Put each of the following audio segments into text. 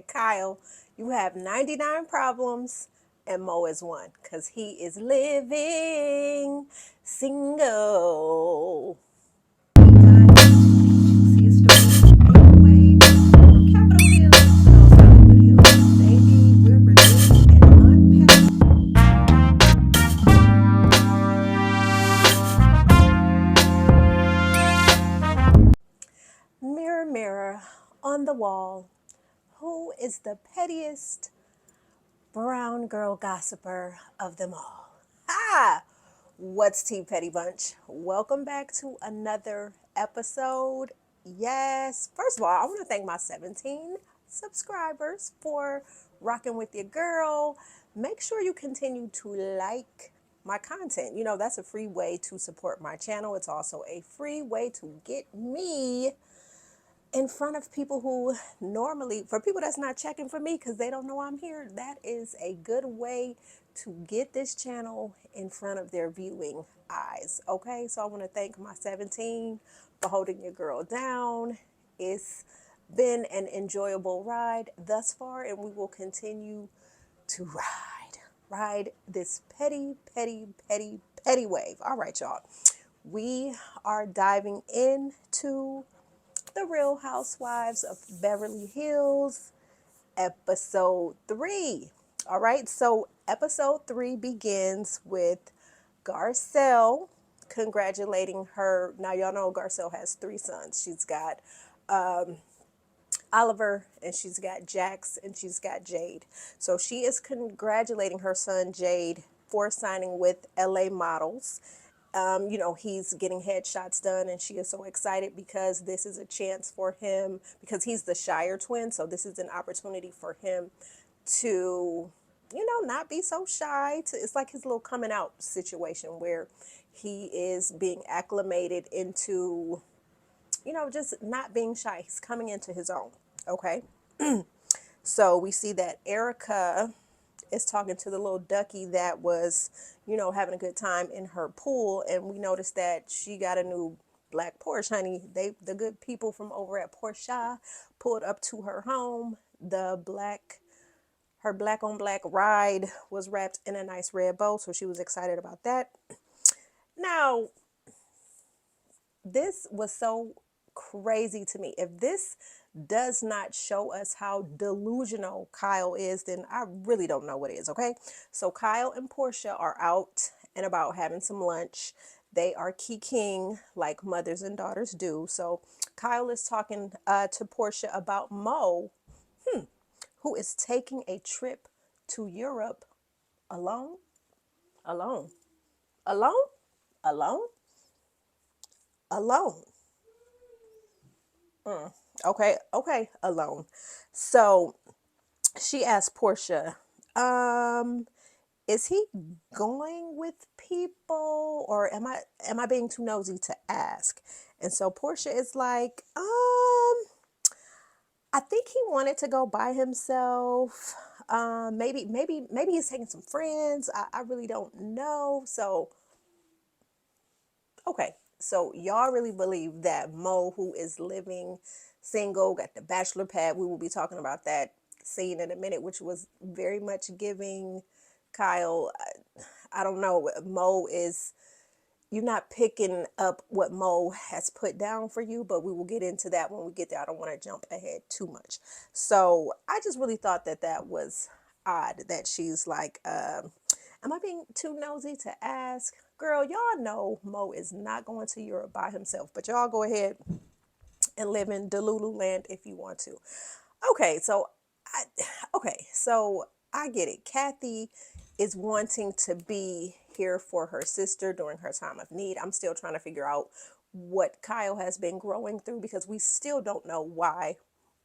Kyle, you have 99 problems and Mo is one because he is living single. Mirror, mirror on the wall, who is the pettiest brown girl gossiper of them all? Ah! What's Tea Petty Bunch? Welcome back to another episode. Yes, first of all, I want to thank my 17 subscribers for rocking with your girl. Make sure you continue to like my content. You know, that's a free way to support my channel. It's also a free way to get me in front of people who normally, for people that's not checking for me because they don't know I'm here, that is a good way to get this channel in front of their viewing eyes. Okay, so I want to thank my 17 for holding your girl down. It's been an enjoyable ride thus far, and we will continue to ride this petty wave. All right, y'all, we are diving into the Real Housewives of Beverly Hills, episode 3. All right, so episode 3 begins with Garcelle congratulating her. Now, y'all know Garcelle has 3 sons. She's got Oliver, and she's got Jax, and she's got Jade. So she is congratulating her son Jade for signing with LA Models. You know, he's getting headshots done, and she is so excited because this is a chance for him, because he's the Shire twin. So this is an opportunity for him to, you know, not be so shy. It's like his little coming out situation where he is being acclimated into, you know, just not being shy. He's coming into his own. Okay. So we see that Erica is talking to the little ducky that was, you know, having a good time in her pool, and we noticed that she got a new black Porsche, honey. The good people from over at Porsche pulled up to her home. Her black on black ride was wrapped in a nice red bow, so she was excited about that. Now, this was so crazy to me. If this does not show us how delusional Kyle is, then I really don't know what is. Okay, so Kyle and Portia are out and about having some lunch. They are kikiing like mothers and daughters do. So Kyle is talking to Portia about Mo, who is taking a trip to Europe alone, alone, alone, alone, alone. Okay, alone. So she asked Portia, is he going with people, or am I being too nosy to ask? And so Portia is like, I think he wanted to go by himself. Maybe he's taking some friends. I really don't know. So okay, so y'all really believe that Mo, who is living single, got the bachelor pad. We will be talking about that scene in a minute, which was very much giving Kyle. I don't know. Mo is, you're not picking up what Mo has put down for you, but we will get into that when we get there. I don't want to jump ahead too much. So I just really thought that that was odd that she's like, am I being too nosy to ask? Girl, y'all know Mo is not going to Europe by himself, but y'all go ahead and live in Delulu land if you want to. Okay, so I get it. Kathy is wanting to be here for her sister during her time of need. I'm still trying to figure out what Kyle has been growing through, because we still don't know why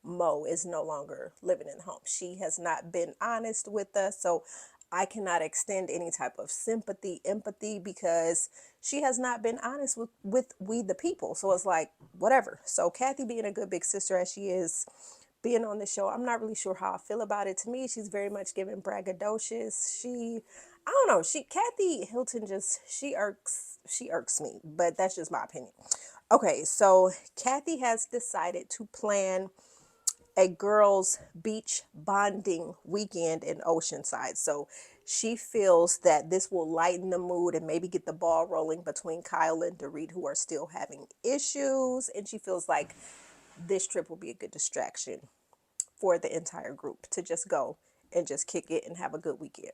Mo is no longer living in the home. She has not been honest with us, so I cannot extend any type of sympathy, empathy, because she has not been honest with we the people. So it's like, whatever. So Kathy, being a good big sister as she is, being on the show, I'm not really sure how I feel about it. To me, she's very much giving braggadocious. I don't know. Kathy Hilton she irks me, but that's just my opinion. Okay, so Kathy has decided to plan a girls' beach bonding weekend in Oceanside. So she feels that this will lighten the mood and maybe get the ball rolling between Kyle and Dorit, who are still having issues. And she feels like this trip will be a good distraction for the entire group to just go and just kick it and have a good weekend.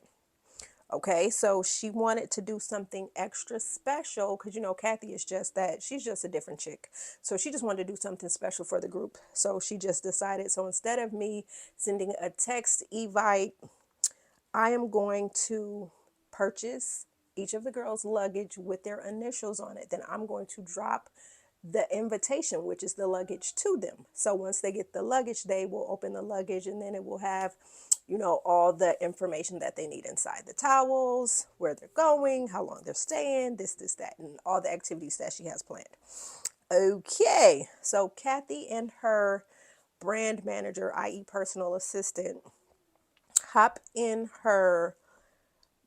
Okay, so she wanted to do something extra special because, Kathy is just that. She's just a different chick. So she just wanted to do something special for the group. So she just decided, so instead of me sending a text evite, I am going to purchase each of the girls' luggage with their initials on it. Then I'm going to drop the invitation, which is the luggage, to them. So once they get the luggage, they will open the luggage and then it will have, all the information that they need inside: the towels, where they're going, how long they're staying, this, that, and all the activities that she has planned. Okay, so Kathy and her brand manager, i.e. personal assistant, hop in her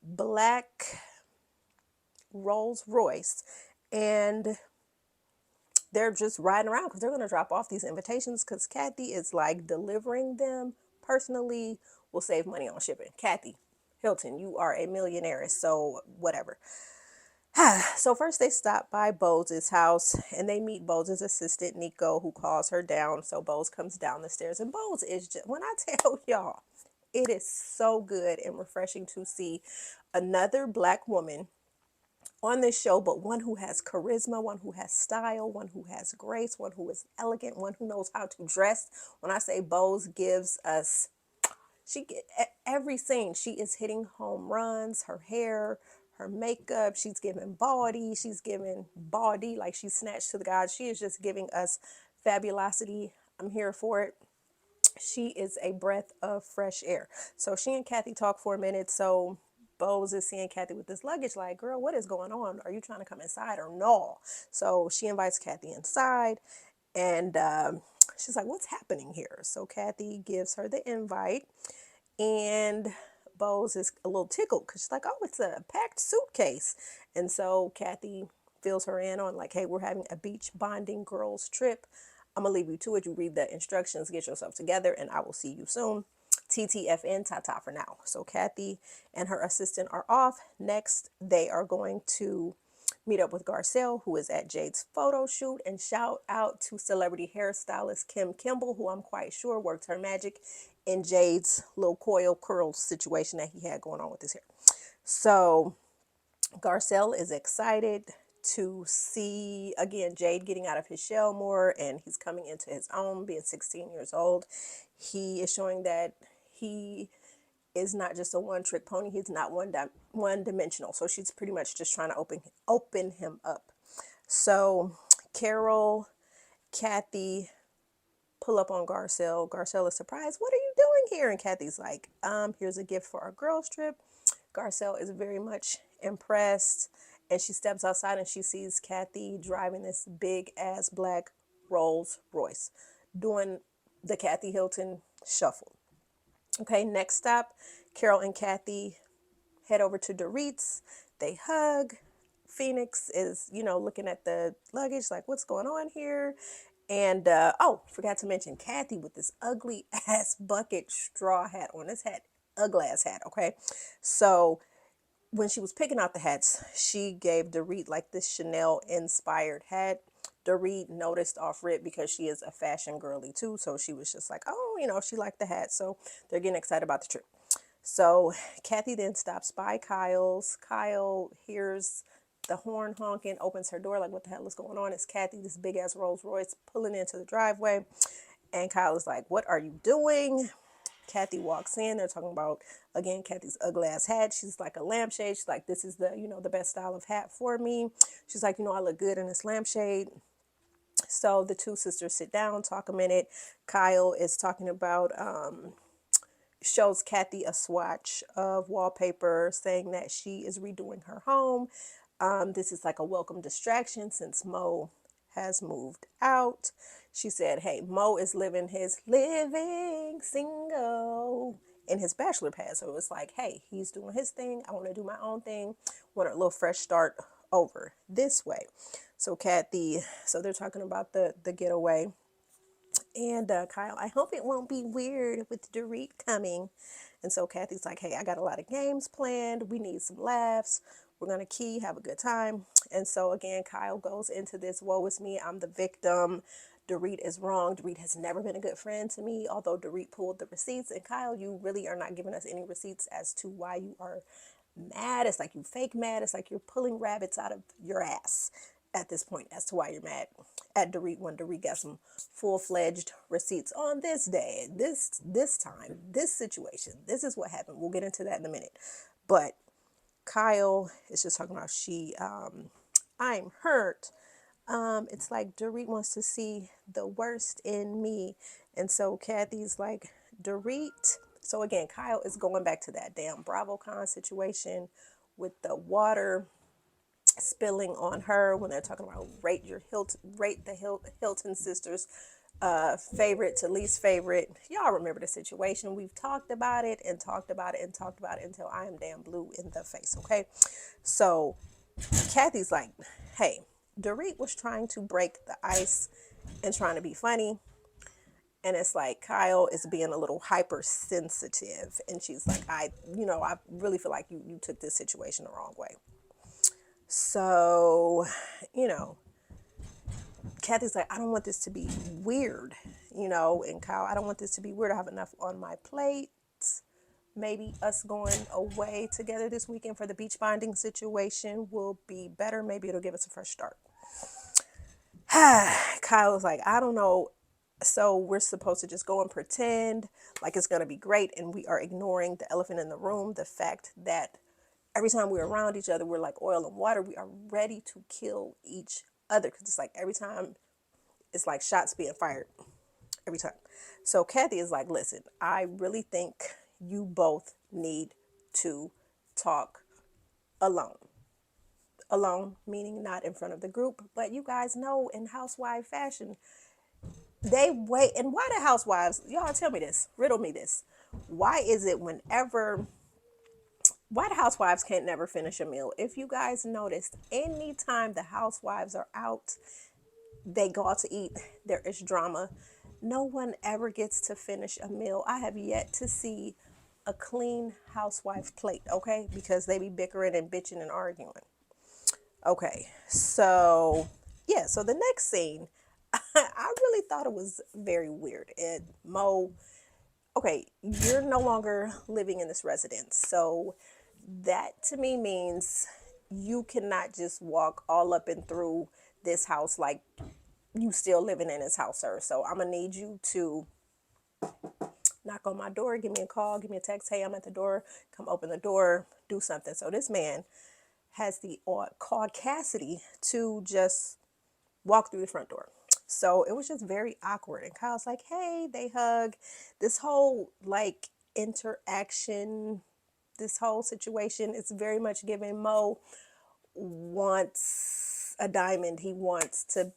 black Rolls Royce and they're just riding around because they're going to drop off these invitations because Kathy is like delivering them personally, will save money on shipping. Kathy Hilton, you are a millionaire, so whatever. So first they stop by Bose's house and they meet Bose's assistant, Nico, who calls her down. So Bose comes down the stairs and Bose is just, when I tell y'all, it is so good and refreshing to see another black woman on this show, but one who has charisma, one who has style, one who has grace, one who is elegant, one who knows how to dress. When I say Bose gives us, every scene, she is hitting home runs. Her hair, her makeup, she's giving body, like she's snatched to the gods. She is just giving us fabulosity. I'm here for it. She is a breath of fresh air. So she and Kathy talk for a minute. So Bose is seeing Kathy with this luggage, like, girl, what is going on? Are you trying to come inside or no? So she invites Kathy inside and she's like, what's happening here? So Kathy gives her the invite and Bose is a little tickled because she's like, oh, it's a packed suitcase. And so Kathy fills her in on like, hey, we're having a beach bonding girls trip. I'm going to leave you to it. You read the instructions, get yourself together, and I will see you soon. TTFN, ta-ta for now. So Kathy and her assistant are off. Next, they are going to meet up with Garcelle, who is at Jade's photo shoot, and shout out to celebrity hairstylist Kim Kimball, who I'm quite sure worked her magic in Jade's little coil curl situation that he had going on with his hair. So Garcelle is excited to see, again, Jade getting out of his shell more, and he's coming into his own, being 16 years old. He is showing that he is not just a one-trick pony. He's not one-dimensional. So she's pretty much just trying to open him up. So Carol, Kathy pull up on Garcelle. Garcelle is surprised. What are you doing here? And Kathy's like, here's a gift for our girls trip. Garcelle is very much impressed, and she steps outside and she sees Kathy driving this big ass black Rolls Royce, doing the Kathy Hilton shuffle. Okay, next stop, Carol and Kathy head over to Dorit's. They hug. Phoenix is, looking at the luggage like, what's going on here? And, forgot to mention Kathy with this ugly ass bucket straw hat on. This hat, ugly ass hat, okay? So when she was picking out the hats, she gave Dorit like this Chanel inspired hat. Dorit noticed off rip because she is a fashion girly too. So she was just like, oh, she liked the hat. So they're getting excited about the trip. So Kathy then stops by Kyle's. Kyle hears the horn honking, opens her door like, what the hell is going on? It's Kathy, this big ass Rolls Royce, pulling into the driveway. And Kyle is like, what are you doing? Kathy walks in. They're talking about, again, Kathy's ugly ass hat. She's like a lampshade. She's like, this is the, the best style of hat for me. She's like, I look good in this lampshade. So the two sisters sit down, talk a minute. Kyle is talking about, shows Kathy a swatch of wallpaper saying that she is redoing her home. This is like a welcome distraction since Mo has moved out. She said, hey, Mo is living single in his bachelor pad. So it's like, hey, he's doing his thing. I want to do my own thing. Want a little fresh start over this way. So Kathy, so they're talking about the getaway. And Kyle, I hope it won't be weird with Dorit coming. And so Kathy's like, hey, I got a lot of games planned. We need some laughs. We're going to key, have a good time. And so again, Kyle goes into this, woe is me, I'm the victim. Dorit is wrong. Dorit has never been a good friend to me, although Dorit pulled the receipts. And Kyle, you really are not giving us any receipts as to why you are mad. It's like you fake mad. It's like you're pulling rabbits out of your ass at this point as to why you're mad at Dorit when Dorit got some full-fledged receipts on this day, this time, this situation. This is what happened. We'll get into that in a minute. But Kyle is just talking about I'm hurt. It's like Dorit wants to see the worst in me. And so Kathy's like, Dorit. So again, Kyle is going back to that damn BravoCon situation with the water spilling on her when they're talking about rate the Hilton sisters favorite to least favorite. Y'all remember the situation. We've talked about it and talked about it and talked about it until I am damn blue in the face. Okay. So Kathy's like, hey, Dorit was trying to break the ice and trying to be funny. And it's like Kyle is being a little hypersensitive. And she's like, I really feel like you took this situation the wrong way. So, Kathy's like, I don't want this to be weird, and Kyle, I don't want this to be weird. I have enough on my plate. Maybe us going away together this weekend for the beach bonding situation will be better. Maybe it'll give us a fresh start. Kyle was like, I don't know. So we're supposed to just go and pretend like it's going to be great. And we are ignoring the elephant in the room. The fact that every time we're around each other, we're like oil and water. We are ready to kill each other. Because it's like every time it's like shots being fired every time. So Kathy is like, listen, I really think you both need to talk alone. Alone, meaning not in front of the group. But you guys know in housewife fashion, they wait. And why the housewives, y'all tell me this, riddle me this. Why is it why the housewives can't never finish a meal? If you guys noticed, anytime the housewives are out, they go out to eat, there is drama. No one ever gets to finish a meal. I have yet to see a clean housewife plate, okay? Because they be bickering and bitching and arguing. Okay, so yeah, so the next scene, I really thought it was very weird. Mo, okay, you're no longer living in this residence. So that to me means you cannot just walk all up and through this house like you still living in this house, sir. So I'm gonna need you to knock on my door, give me a call, give me a text. Hey, I'm at the door. Come open the door, do something. So this man has the audacity to just walk through the front door. So it was just very awkward. And Kyle's like, hey, they hug. This whole like interaction, this whole situation, it's very much giving Mo wants a diamond. He wants to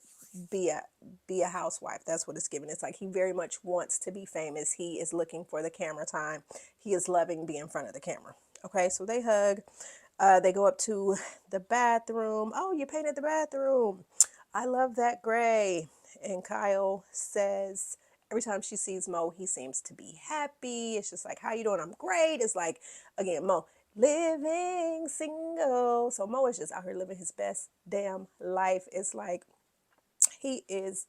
be a housewife. That's what it's giving. It's like he very much wants to be famous. He is looking for the camera time. He is loving being in front of the camera. Okay, so they hug. They go up to the bathroom. Oh, you painted the bathroom. I love that gray. And Kyle says every time she sees Mo, he seems to be happy. It's just like, how you doing? I'm great. It's like, again, Mo, living single. So Mo is just out here living his best damn life. It's like he is,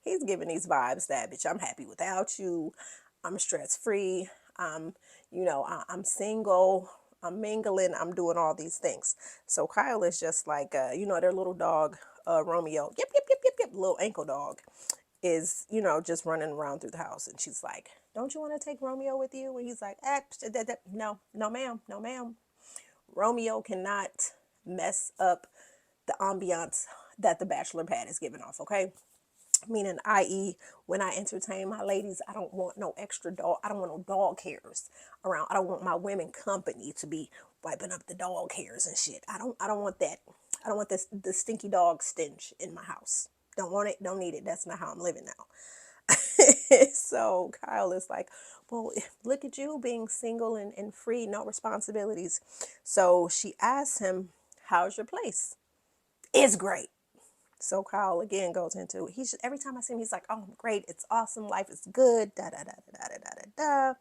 he's giving these vibes that, bitch, I'm happy without you. I'm stress free. I'm single. I'm mingling. I'm doing all these things. So Kyle is just like, their little dog, Romeo, yep, yep, yep, yep, yep, little ankle dog is, just running around through the house. And she's like, don't you want to take Romeo with you? And he's like, no, no, ma'am, no, ma'am. Romeo cannot mess up the ambiance that the bachelor pad is giving off, okay? Meaning, i.e., when I entertain my ladies, I don't want no extra dog. I don't want no dog hairs around. I don't want my women company to be wiping up the dog hairs and shit. I don't want that. I don't want the stinky dog stench in my house. Don't want it. Don't need it. That's not how I'm living now. So Kyle is like, well, look at you being single and free, no responsibilities. So she asks him, how's your place? It's great. So Kyle again goes into, every time I see him, he's like, oh, I'm great, it's awesome, life is good, da da da da da da da da.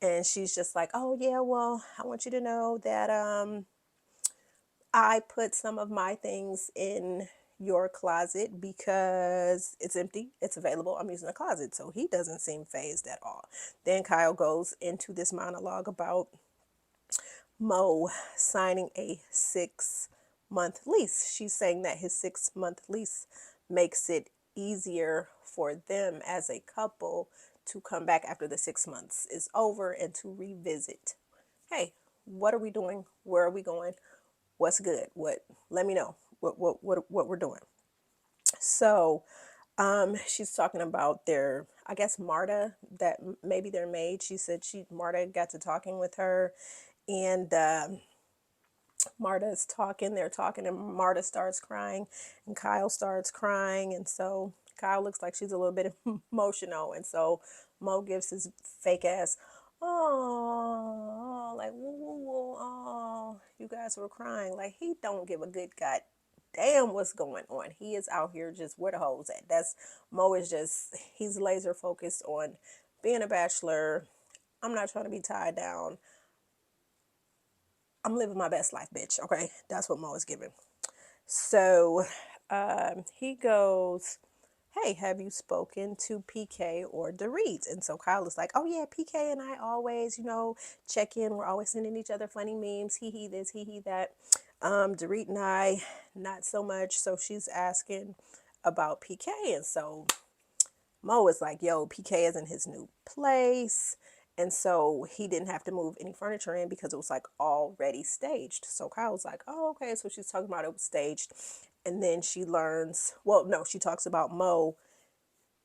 And she's just like, oh yeah, well, I want you to know that I put some of my things in your closet because it's empty, it's available, I'm using the closet. So he doesn't seem phased at all. Then Kyle goes into this monologue about Mo signing a 6-month lease. She's saying that his 6-month lease makes it easier for them as a couple to come back after the 6 months is over and to revisit. Hey, what are we doing? Where are we going? What's good? What? Let me know what we're doing. So, she's talking about I guess Marta, that maybe their maid. She said Marta got to talking with her, and Marta is talking, they're talking, and Marta starts crying, and Kyle starts crying, and so Kyle looks like she's a little bit emotional, and so Mo gives his fake ass, oh, like, woo, woo, woo, oh, you guys were crying. Like, he don't give a good god damn what's going on. He is out here just where the hoes at. Mo is just, he's laser focused on being a bachelor. I'm not trying to be tied down. I'm living my best life, bitch. Okay, that's what Mo is giving. So he goes, hey, have you spoken to PK or Dorit? And so Kyle is like, oh yeah, PK and I always, check in. We're always sending each other funny memes. Hee this, hee that. Dorit and I, not so much. So she's asking about PK. And so Mo is like, yo, PK is in his new place. And so he didn't have to move any furniture in because it was like already staged. So Kyle was like, oh, okay. So she's talking about it was staged. And then she learns, well, no, she talks about Mo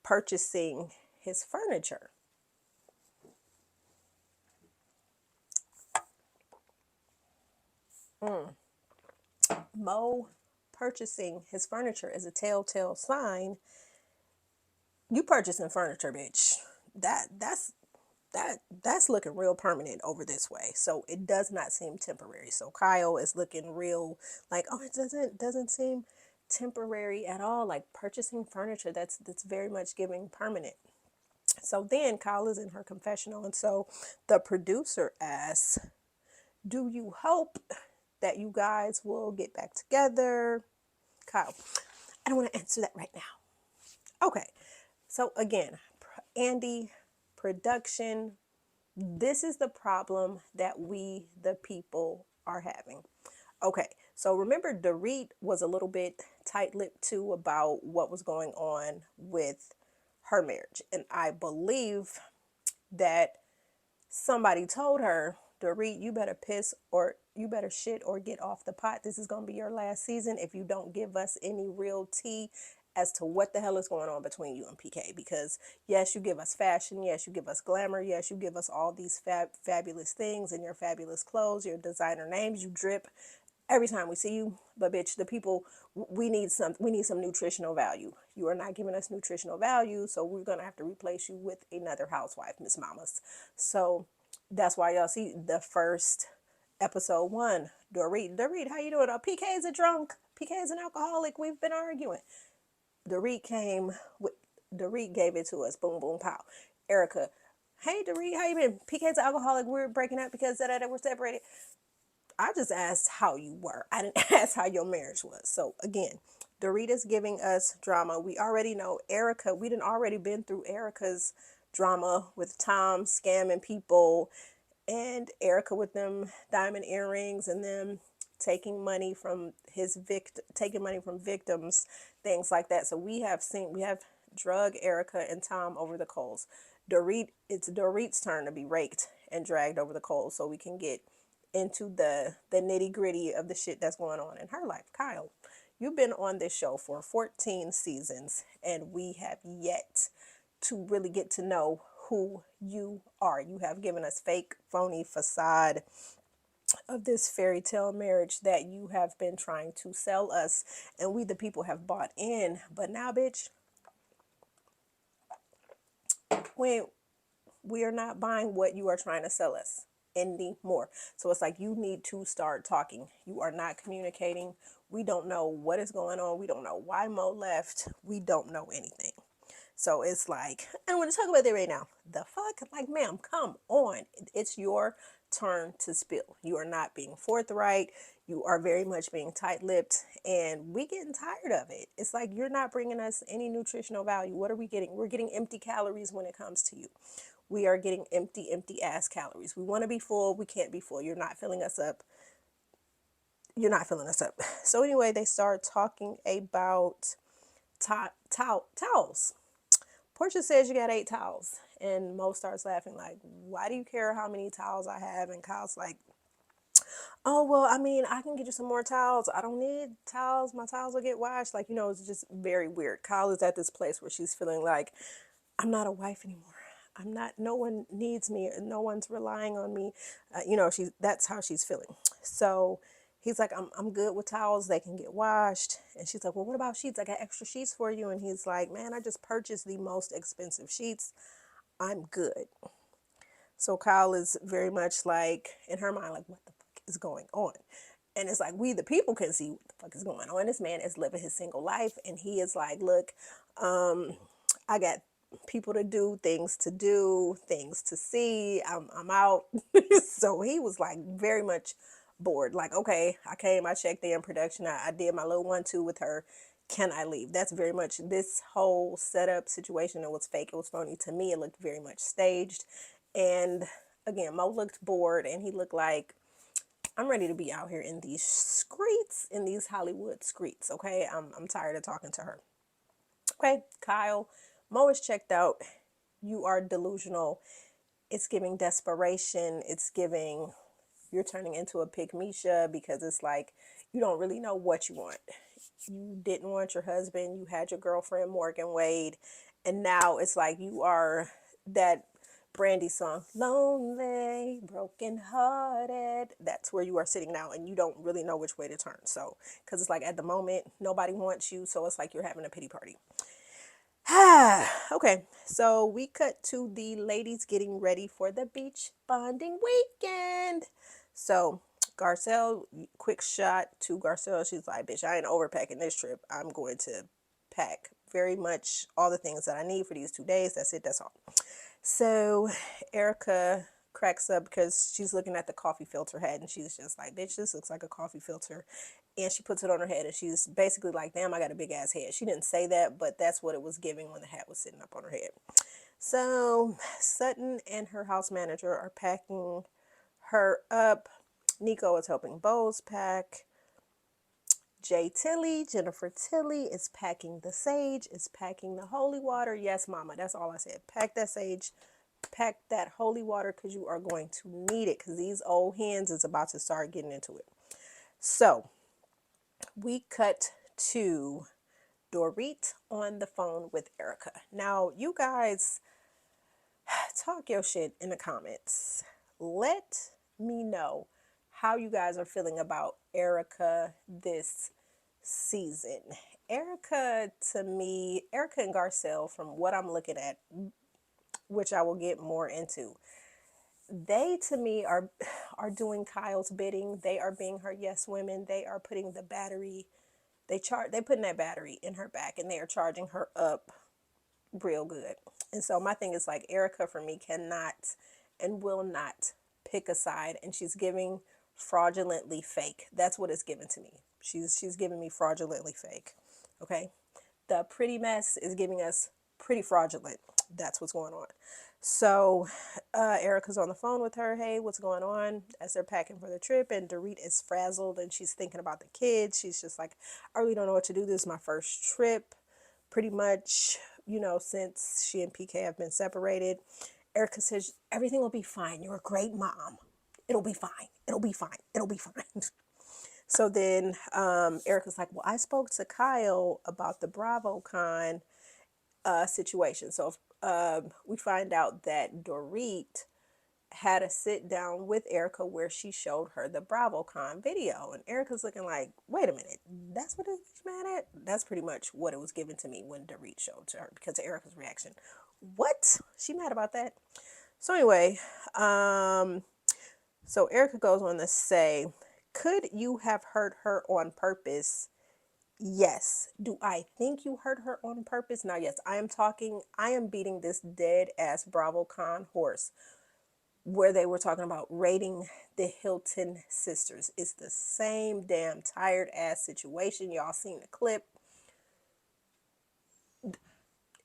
purchasing his furniture. Mo purchasing his furniture is a telltale sign. You purchasing furniture, bitch. That's looking real permanent over this way. So it does not seem temporary. So Kyle is looking real like, oh, it doesn't seem temporary at all. Like purchasing furniture, that's very much giving permanent. So then Kyle is in her confessional, and so the producer asks, do you hope that you guys will get back together? Kyle, I don't want to answer that right now. Okay. So again, Andy, production, this is the problem that we, the people, are having. Okay, so remember Dorit was a little bit tight-lipped too about what was going on with her marriage. And I believe that somebody told her, Dorit, you better piss or you better shit or get off the pot. This is going to be your last season if you don't give us any real tea as to what the hell is going on between you and PK. Because yes, you give us fashion. Yes, you give us glamour. Yes, you give us all these fabulous things and your fabulous clothes, your designer names. You drip every time we see you. But bitch, the people, we need some nutritional value. You are not giving us nutritional value, so we're gonna have to replace you with another housewife, Miss Mamas. So that's why y'all see the first episode 1, Dorit, how you doing? Oh, PK is a drunk. PK is an alcoholic. We've been arguing. Dorit came with, Dorit gave it to us. Boom, boom, pow. Erica, hey Dorit, how you been? PK's an alcoholic. We're breaking up because we're separated. I just asked how you were. I didn't ask how your marriage was. So again, Dorita's giving us drama. We already know Erica. We done already been through Erica's drama with Tom scamming people and Erica with them diamond earrings and them taking money from taking money from victims, things like that. So we have drug Erica and Tom over the coals. It's Dorit's turn to be raked and dragged over the coals so we can get into the nitty gritty of the shit that's going on in her life. Kyle, you've been on this show for 14 seasons and we have yet to really get to know who you are. You have given us fake, phony facade of this fairy tale marriage that you have been trying to sell us, and we the people have bought in. But now, bitch, we are not buying what you are trying to sell us. anymore. So it's like you need to start talking. You are not communicating. We don't know what is going on. We don't know why Mo left. We don't know anything. So it's like, I want to talk about that right now. The fuck? Like, ma'am, come on. It's your turn to spill. You are not being forthright. You are very much being tight-lipped, and we getting tired of it. It's like you're not bringing us any nutritional value. What are we getting? We're getting empty calories when it comes to you. We are getting empty ass calories. We want to be full. We can't be full. You're not filling us up. You're not filling us up. So anyway, they start talking about towels. Portia says you got 8 towels. And Mo starts laughing like, why do you care how many towels I have? And Kyle's like, oh, well, I mean, I can get you some more towels. I don't need towels. My towels will get washed. Like, it's just very weird. Kyle is at this place where she's feeling like, I'm not a wife anymore. I'm not, no one needs me. No one's relying on me. That's how she's feeling. So he's like, I'm good with towels. They can get washed. And she's like, well, what about sheets? I got extra sheets for you. And he's like, man, I just purchased the most expensive sheets. I'm good. So Kyle is very much like, in her mind, like, what the fuck is going on? And it's like, we the people can see what the fuck is going on. This man is living his single life. And he is like, look, I got people to do, things to see. I'm out. So he was like very much bored. Like, okay, I came, I checked in production. I did my little 1-2 with her. Can I leave? That's very much this whole setup situation. It was fake. It was phony to me. It looked very much staged. And again, Mo looked bored and he looked like, I'm ready to be out here in these streets, in these Hollywood streets. Okay. I'm tired of talking to her. Okay. Kyle, Mo is checked out. You are delusional. It's giving desperation. It's giving, you're turning into a pygmisha because it's like, you don't really know what you want. You didn't want your husband. You had your girlfriend, Morgan Wade. And now it's like you are that Brandy song, lonely, broken hearted. That's where you are sitting now, and you don't really know which way to turn. So, because it's like at the moment, nobody wants you. So it's like you're having a pity party. Okay, so we cut to the ladies getting ready for the beach bonding weekend. So Garcelle, quick shot to Garcelle. She's like, bitch, I ain't overpacking this trip. I'm going to pack very much all the things that I need for these 2 days. That's it. That's all. So Erica cracks up because she's looking at the coffee filter head and she's just like, bitch, this looks like a coffee filter. And she puts it on her head and she's basically like, damn, I got a big ass head. She didn't say that, but that's what it was giving when the hat was sitting up on her head. So Sutton and her house manager are packing her up. Nico is helping Bose pack. Jennifer Tilly is packing the sage, is packing the holy water. Yes, mama, that's all I said. Pack that sage, pack that holy water because you are going to need it because these old hens is about to start getting into it. So we cut to Dorit on the phone with Erica. Now, you guys talk your shit in the comments. Let me know how you guys are feeling about Erica this season. Erica, to me, Erica and Garcelle, from what I'm looking at, which I will get more into, they to me are doing Kyle's bidding. They are being her yes women. They are putting the battery, they putting that battery in her back and they are charging her up real good. And so my thing is like, Erica for me cannot and will not pick a side, and she's giving fraudulently fake. That's what it's given to me. She's giving me fraudulently fake. Okay. The pretty mess is giving us pretty fraudulent. That's what's going on. So Erica's on the phone with her. Hey, what's going on? As they're packing for the trip, and Dorit is frazzled and she's thinking about the kids. She's just like, I really don't know what to do. This is my first trip. Pretty much, since she and PK have been separated. Erica says, everything will be fine. You're a great mom. It'll be fine. It'll be fine. It'll be fine. So then Erica's like, well, I spoke to Kyle about the BravoCon situation. So we find out that Dorit had a sit down with Erica where she showed her the BravoCon video. And Erica's looking like, wait a minute, that's what it's mad at? That's pretty much what it was given to me when Dorit showed to her because of Erica's reaction. What? She mad about that? So anyway, So Erica goes on to say, could you have hurt her on purpose? Yes. Do I think you hurt her on purpose? Now, yes, I am beating this dead ass BravoCon horse where they were talking about rating the Hilton sisters. It's the same damn tired ass situation. Y'all seen the clip.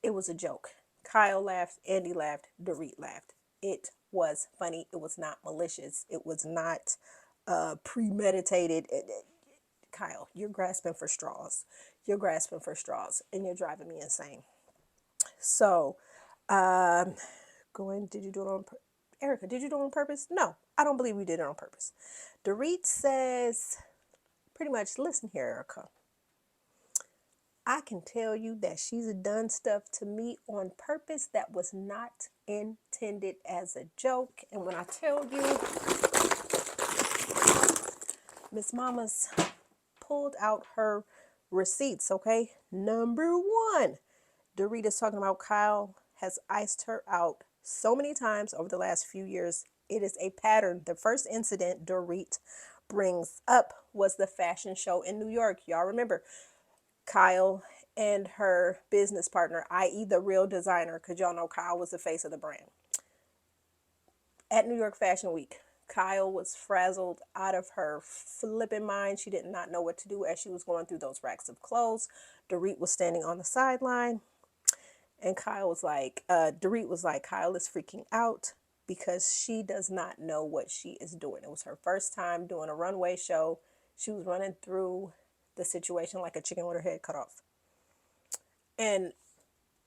It was a joke. Kyle laughed, Andy laughed, Dorit laughed. It was funny. It was not malicious. It was not premeditated. Kyle, you're grasping for straws. You're grasping for straws, and you're driving me insane. So, did you do it on Erica, did you do it on purpose? No, I don't believe we did it on purpose. Dorit says, pretty much, listen here, Erica. I can tell you that she's done stuff to me on purpose that was not intended as a joke. And when I tell you, Miss Mama's pulled out her receipts, okay? Number one, Dorit is talking about Kyle has iced her out so many times over the last few years. It is a pattern. The first incident Dorit brings up was the fashion show in New York. Y'all remember Kyle and her business partner, i.e. the real designer, because y'all know Kyle was the face of the brand. At New York Fashion Week, Kyle was frazzled out of her flipping mind. She did not know what to do as she was going through those racks of clothes. Dorit was standing on the sideline, and Dorit was like, Kyle is freaking out because she does not know what she is doing. It was her first time doing a runway show. She was running through the situation like a chicken with her head cut off. And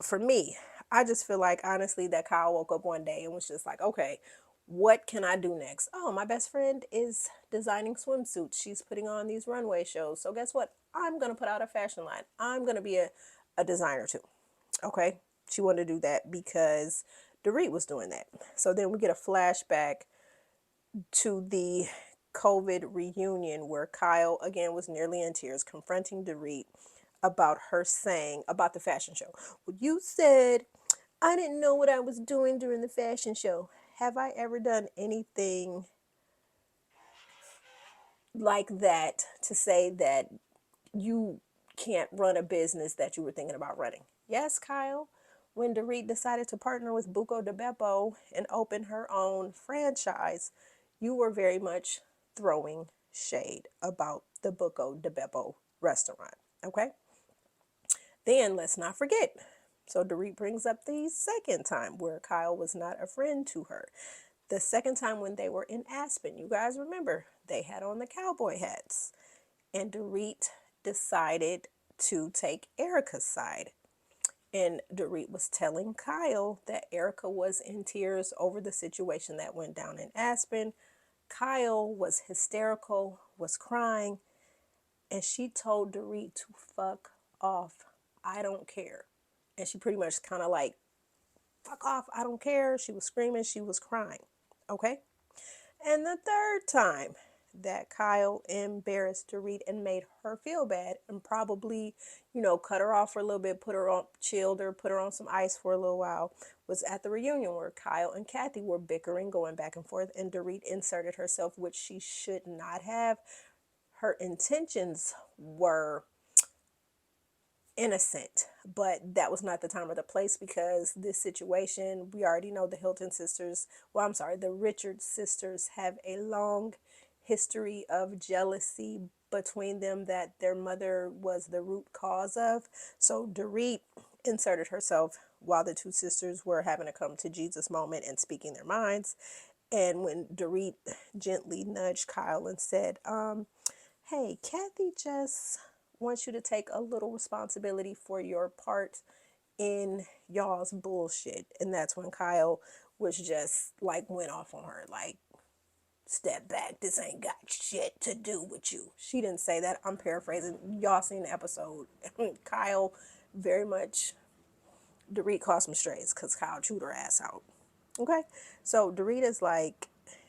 for me, I just feel like, honestly, that Kyle woke up one day and was just like, okay, what can I do next? Oh, my best friend is designing swimsuits. She's putting on these runway shows. So guess what? I'm going to put out a fashion line. I'm going to be a designer too. Okay. She wanted to do that because Dorit was doing that. So then we get a flashback to the COVID reunion where Kyle again was nearly in tears confronting Dorit about her saying about the fashion show. Well, you said I didn't know what I was doing during the fashion show. Have I ever done anything like that to say that you can't run a business that you were thinking about running? Yes, Kyle. When Dorit decided to partner with Buco de Beppo and open her own franchise, you were very much throwing shade about the Buco de Beppo restaurant. Okay? Then let's not forget. So Dorit brings up the second time where Kyle was not a friend to her. The second time when they were in Aspen, you guys remember, they had on the cowboy hats. And Dorit decided to take Erica's side. And Dorit was telling Kyle that Erica was in tears over the situation that went down in Aspen. Kyle was hysterical, was crying, and she told Dorit to fuck off. I don't care. And she pretty much kind of like, fuck off, I don't care. She was screaming, she was crying. Okay? And the third time that Kyle embarrassed Dorit and made her feel bad and probably, cut her off for a little bit, chilled her, put her on some ice for a little while, was at the reunion where Kyle and Kathy were bickering, going back and forth, and Dorit inserted herself, which she should not have. Her intentions were innocent, but that was not the time or the place because this situation, we already know the Richards sisters have a long history of jealousy between them that their mother was the root cause of. So Dorit inserted herself while the two sisters were having a come to Jesus moment and speaking their minds. And when Dorit gently nudged Kyle and said, hey, Kathy just wants you to take a little responsibility for your part in y'all's bullshit. And that's when Kyle was just like, went off on her, like, step back, this ain't got shit to do with you. She didn't say that. I'm paraphrasing. Y'all seen the episode. Kyle very much, Dorit caught some strays because Kyle chewed her ass out. Okay? So Dorit is like,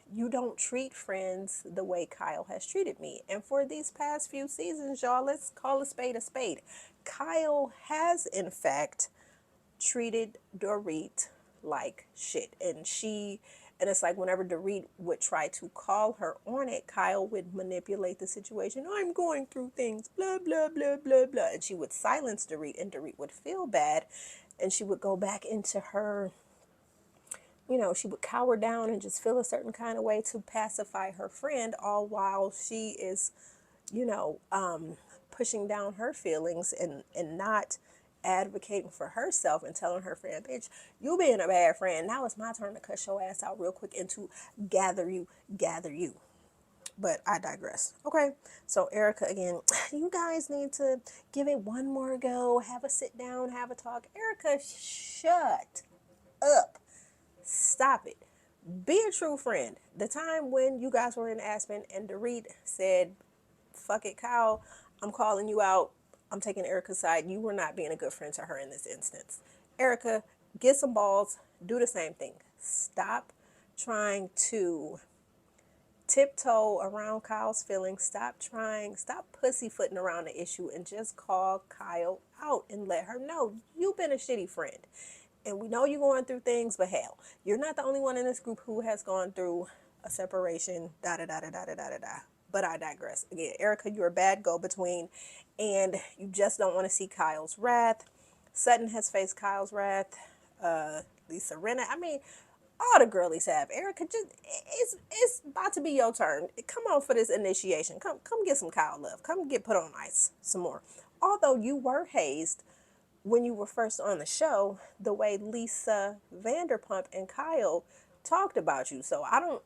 you don't treat friends the way Kyle has treated me. And for these past few seasons, y'all, let's call a spade a spade. Kyle has, in fact, treated Dorit like shit. And she And it's like whenever Dorit would try to call her on it, Kyle would manipulate the situation. I'm going through things, blah, blah, blah, blah, blah. And she would silence Dorit, and Dorit would feel bad. And she would go back into her, she would cower down and just feel a certain kind of way to pacify her friend, all while she is, you know, um, pushing down her feelings and not advocating for herself and telling her friend, bitch, you being a bad friend. Now it's my turn to cuss your ass out real quick and to gather you. But I digress. Okay, so Erica, again, you guys need to give it one more go. Have a sit down, have a talk. Erica, shut up. Stop it. Be a true friend. The time when you guys were in Aspen and Dorit said, fuck it, Kyle, I'm calling you out. I'm taking Erica's side. You were not being a good friend to her in this instance. Erica, get some balls. Do the same thing. Stop trying to tiptoe around Kyle's feelings. Stop pussyfooting around the issue and just call Kyle out and let her know you've been a shitty friend. And we know you're going through things, but hell, you're not the only one in this group who has gone through a separation, da da da da da da da da. But I digress. Again, Erica, you're a bad go-between, and you just don't want to see Kyle's wrath. Sutton has faced Kyle's wrath. Lisa Rinna, I mean, all the girlies have. Erica, just it's about to be your turn. Come on for this initiation. Come get some Kyle love. Come get put on ice some more. Although you were hazed when you were first on the show, the way Lisa Vanderpump and Kyle talked about you. So I don't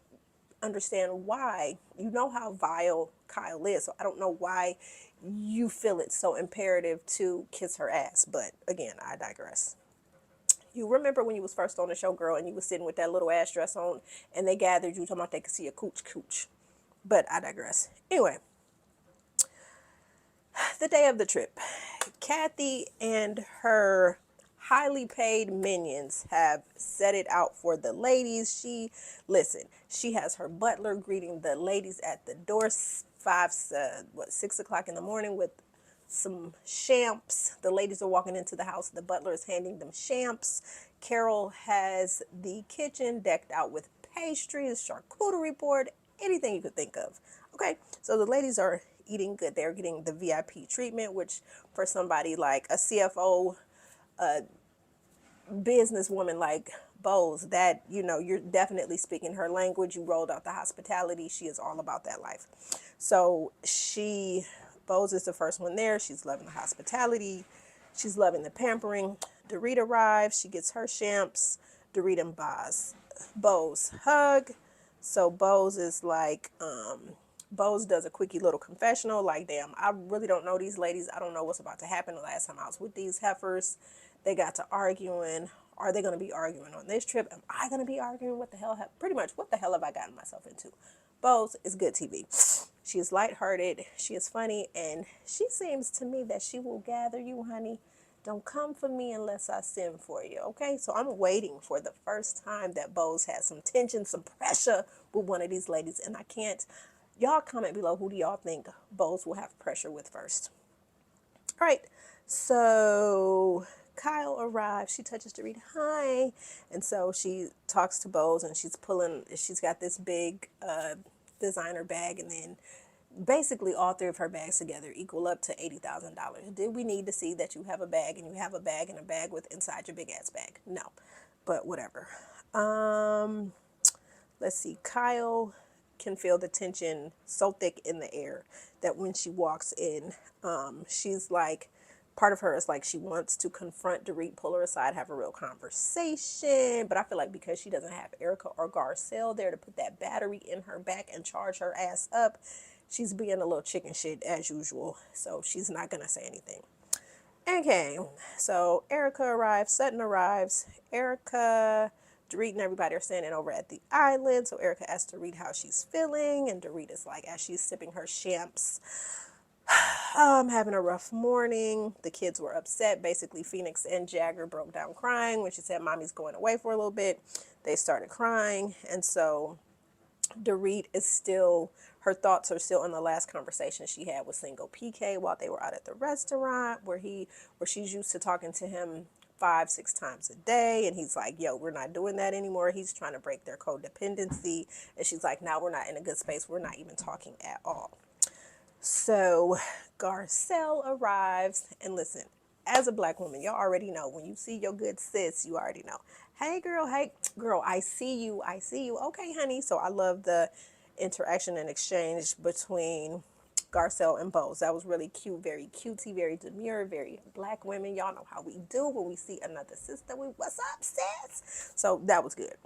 understand why. You know how vile Kyle is, so I don't know why you feel it so imperative to kiss her ass. But again, I digress. You remember when you was first on the show, girl, and you was sitting with that little ass dress on, and they gathered you talking about they could see a cooch. But I digress. Anyway, the day of the trip, Kathy and her highly paid minions have set it out for the ladies. She has her butler greeting the ladies at the door 6 o'clock in the morning with some champs. The ladies are walking into the house. The butler is handing them champs. Carol has the kitchen decked out with pastries, charcuterie board, anything you could think of. Okay, so the ladies are eating good. They're getting the VIP treatment, which for somebody like a CFO, businesswoman like Bose, that, you're definitely speaking her language. You rolled out the hospitality. She is all about that life. So Bose is the first one there. She's loving the hospitality. She's loving the pampering. Dorit arrives. She gets her champs. Dorit and Bose hug. So Bose is like, Bose does a quickie little confessional, like, damn, I really don't know these ladies. I don't know what's about to happen. The last time I was with these heifers, they got to arguing. Are they going to be arguing on this trip? Am I going to be arguing? Pretty much, what the hell have I gotten myself into? Bose is good TV. She is lighthearted. She is funny. And she seems to me that she will gather you, honey. Don't come for me unless I send for you, okay? So I'm waiting for the first time that Bose has some tension, some pressure with one of these ladies. And I can't. Y'all comment below, who do y'all think Bose will have pressure with first? All right, so Kyle arrives. She touches Dorit. Hi. And so she talks to Bose, and she's got this big designer bag, and then basically all three of her bags together equal up to $80,000. Did we need to see that you have a bag and you have a bag and a bag with inside your big ass bag? No, but whatever. Let's see. Kyle can feel the tension so thick in the air that when she walks in, she's like, part of her is like she wants to confront Dorit, pull her aside, have a real conversation. But I feel like because she doesn't have Erica or Garcelle there to put that battery in her back and charge her ass up, she's being a little chicken shit as usual. So she's not going to say anything. Okay, so Erica arrives, Sutton arrives. Dorit and everybody are standing over at the island. So Erica asks Dorit how she's feeling. And Dorit is like, as she's sipping her champs, I'm having a rough morning. The kids were upset. Basically, Phoenix and Jagger broke down crying when she said mommy's going away for a little bit. They started crying. And so Dorit is still, her thoughts are still on the last conversation she had with single PK while they were out at the restaurant where she's used to talking to him 5-6 times a day. And he's like, yo, we're not doing that anymore. He's trying to break their codependency. And she's like, now we're not in a good space. We're not even talking at all. So Garcelle arrives, and listen, as a black woman, y'all already know when you see your good sis, you already know. Hey girl, I see you. Okay, honey. So I love the interaction and exchange between Garcelle and Bose. That was really cute, very cutesy, very demure, very black women. Y'all know how we do when we see another sister. What's up, sis? So that was good.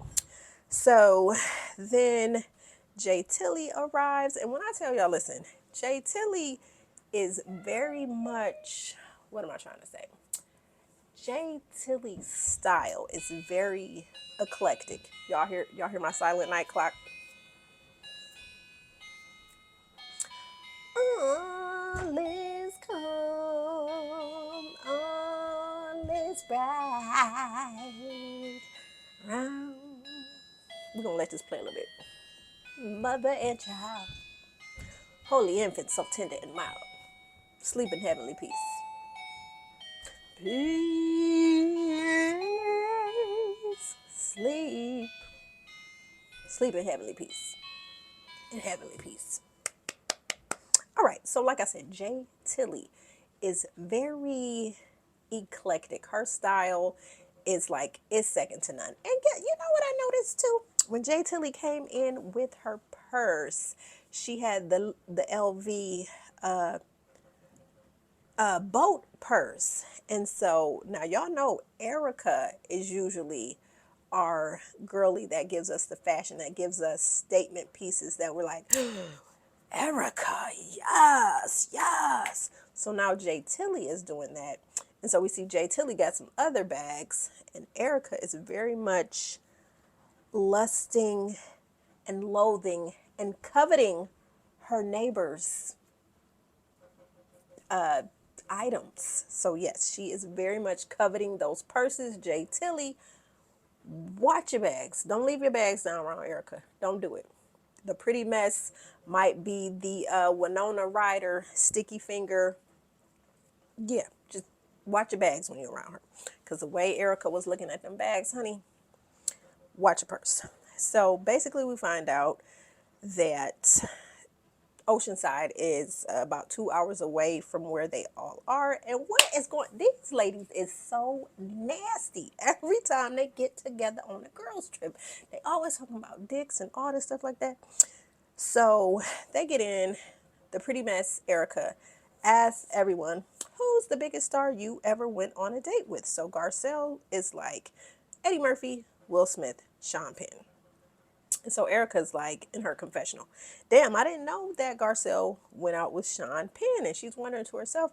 So then Jay Tilly arrives, and when I tell y'all, listen, Jay Tilly is very much, what am I trying to say? Jay Tilly's style is very eclectic. Y'all hear my silent night clock? All is calm, all is bright. Round. We're gonna let this play a little bit. Mother and child, holy infant, so tender and mild, sleep in heavenly peace. Peace, sleep, sleep in heavenly peace, in heavenly peace. All right, so like I said, Jay Tilly is very eclectic. Her style is second to none. And you know what I noticed too? When Jay Tilly came in with her purse, she had the LV boat purse. And so now y'all know Erica is usually our girly that gives us the fashion, that gives us statement pieces that we're like, Erica, yes, yes. So now Jay Tilly is doing that. And so we see Jay Tilly got some other bags, and Erica is very much lusting and loathing and coveting her neighbor's items. So yes, she is very much coveting those purses. Jay Tilly, watch your bags. Don't leave your bags down around Erica. Don't do it. The pretty mess might be the Winona Ryder sticky finger. Yeah, just watch your bags when you're around her. Because the way Erica was looking at them bags, honey, watch your purse. So basically we find out that Oceanside is about 2 hours away from where they all are. And what is going, these ladies is so nasty. Every time they get together on a girls trip, they always talking about dicks and all this stuff like that. So they get in. The pretty mess, Erica, asks everyone, who's the biggest star you ever went on a date with? So Garcelle is like, Eddie Murphy, Will Smith, Sean Penn. And so Erica's like in her confessional, damn, I didn't know that Garcelle went out with Sean Penn. And she's wondering to herself,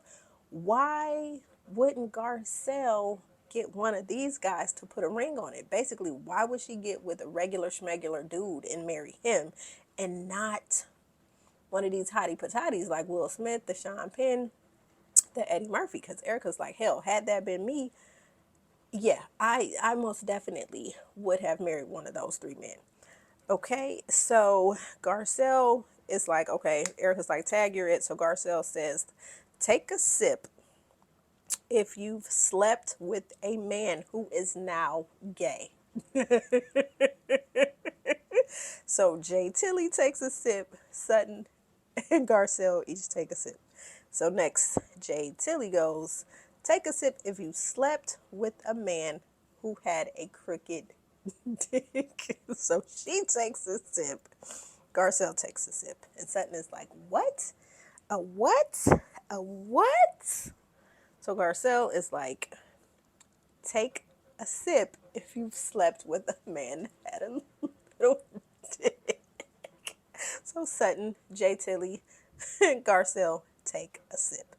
why wouldn't Garcelle get one of these guys to put a ring on it? Basically, why would she get with a regular schmegular dude and marry him and not one of these hottie patatis like Will Smith, the Sean Penn, the Eddie Murphy? Because Erica's like, hell, had that been me, yeah, I most definitely would have married one of those three men. Okay, so Garcelle is like, okay, Erica's like, tag, you're it. So Garcelle says, take a sip if you've slept with a man who is now gay. So Jay Tilly takes a sip, Sutton and Garcelle each take a sip. So next, Jay Tilly goes, take a sip if you slept with a man who had a crooked dick. So she takes a sip. Garcelle takes a sip. And Sutton is like, what? A what? A what? So Garcelle is like, take a sip if you've slept with a man that had a little dick. So Sutton, Jay Tilly, and Garcelle take a sip.